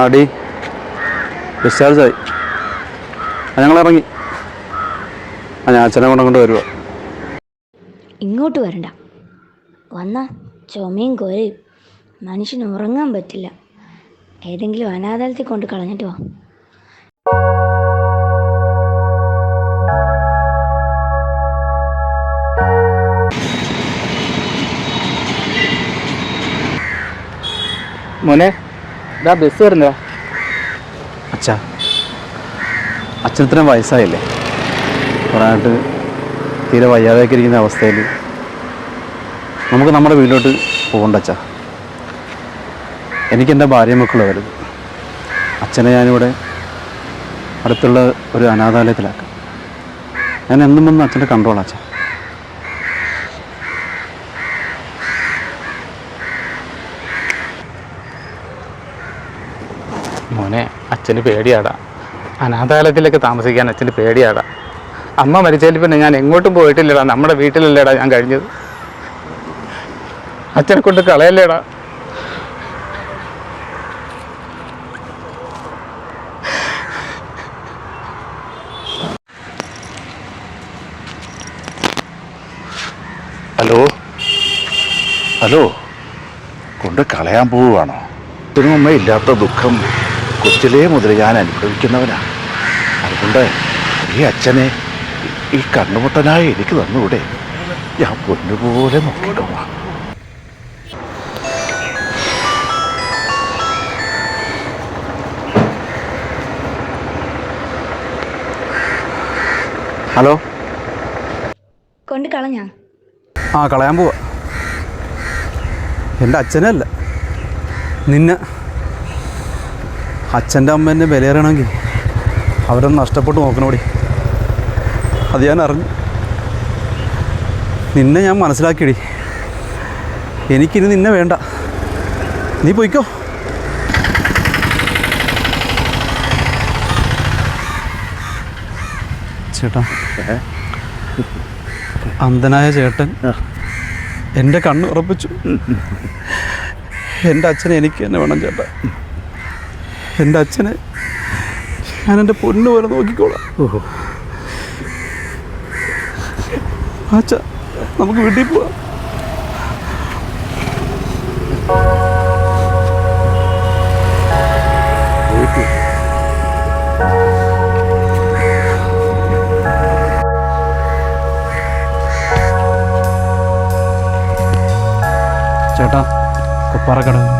ആടി ഡിസ്ചാർജായി. ഞങ്ങൾ ഇറങ്ങി. ഞാൻ അച്ഛനെ കൊണ്ട് വരുക. ഇങ്ങോട്ട് വരണ്ട. വന്നാ ചുമയും കോരയും, മനുഷ്യന് ഉറങ്ങാൻ പറ്റില്ല. ഏതെങ്കിലും അനാഥാലയത്തിൽ കൊണ്ട് കളഞ്ഞിട്ട് വാ. മോനെ, ഇതാ ബസ് വരുന്നതാ. അച്ഛാ, അച്ഛനത്രയും വയസ്സായില്ലേ, പറയാനായിട്ട് തീരെ വയ്യാതെയൊക്കെ ഇരിക്കുന്ന അവസ്ഥയിൽ നമുക്ക് നമ്മുടെ വീട്ടിലോട്ട് പോകണ്ട അച്ഛാ. എനിക്കെൻ്റെ ഭാര്യ മക്കൾ വലുത്. അച്ഛനെ ഞാനിവിടെ അടുത്തുള്ള ഒരു അനാഥാലയത്തിലാക്കാം. ഞാൻ എന്നും വന്ന് അച്ഛൻ്റെ കൺട്രോളാണ് അച്ഛാ. മോനെ, അച്ഛന് പേടിയാടാ. അനാഥാലയത്തിലൊക്കെ താമസിക്കാൻ അച്ഛന് പേടിയാടാ. അമ്മ മരിച്ചതിൽ പിന്നെ ഞാൻ എങ്ങോട്ടും പോയിട്ടില്ലടാ. നമ്മുടെ വീട്ടിലല്ലേടാ ഞാൻ കഴിഞ്ഞത്. അച്ഛനെ കൊണ്ട് കളയല്ലേടാ. ഹലോ ഹലോ, കൊണ്ട് കളയാൻ പോവുകയാണോ? ഇതിനുമുമ്പ് ഇല്ലാത്ത ദുഃഖം കൊച്ചിലേ മുതൽ ഞാൻ അനുഭവിക്കുന്നവനാണ്. അതുകൊണ്ട് ഈ അച്ഛനെ ഈ കണ്ണുപൊട്ടനായി എനിക്ക് തന്നുകൂടെ? ഞാൻ പൊന്നുപോലെ നോക്കിക്കോളാം. ഹലോ. കൊണ്ട് കളഞ്ഞാ? കളയാൻ പോവാ. എൻ്റെ അച്ഛനല്ല, നിന്നെ. അച്ഛൻ്റെ അമ്മ എന്നെ വിലയേറണമെങ്കിൽ അവരൊന്ന് നഷ്ടപ്പെട്ട് നോക്കണോടി. അത് ഞാൻ അറിഞ്ഞു. നിന്നെ ഞാൻ മനസ്സിലാക്കിയടി. എനിക്കിനി നിന്നെ വേണ്ട. നീ പോയിക്കോ. ചേട്ടാ, അന്ധനായ ചേട്ടൻ എൻ്റെ കണ്ണ് ഉറപ്പിച്ചു. എൻ്റെ അച്ഛനെ എനിക്ക് തന്നെ വേണം ചേട്ടാ. എൻ്റെ അച്ഛനെ ഞാൻ എൻ്റെ പൊന്നു പോലെ നോക്കിക്കോളാം. അച്ഛാ, നമുക്ക് വീട്ടിൽ പോവാം. ചേട്ടാ, കൊപ്പാറക്കടവ്.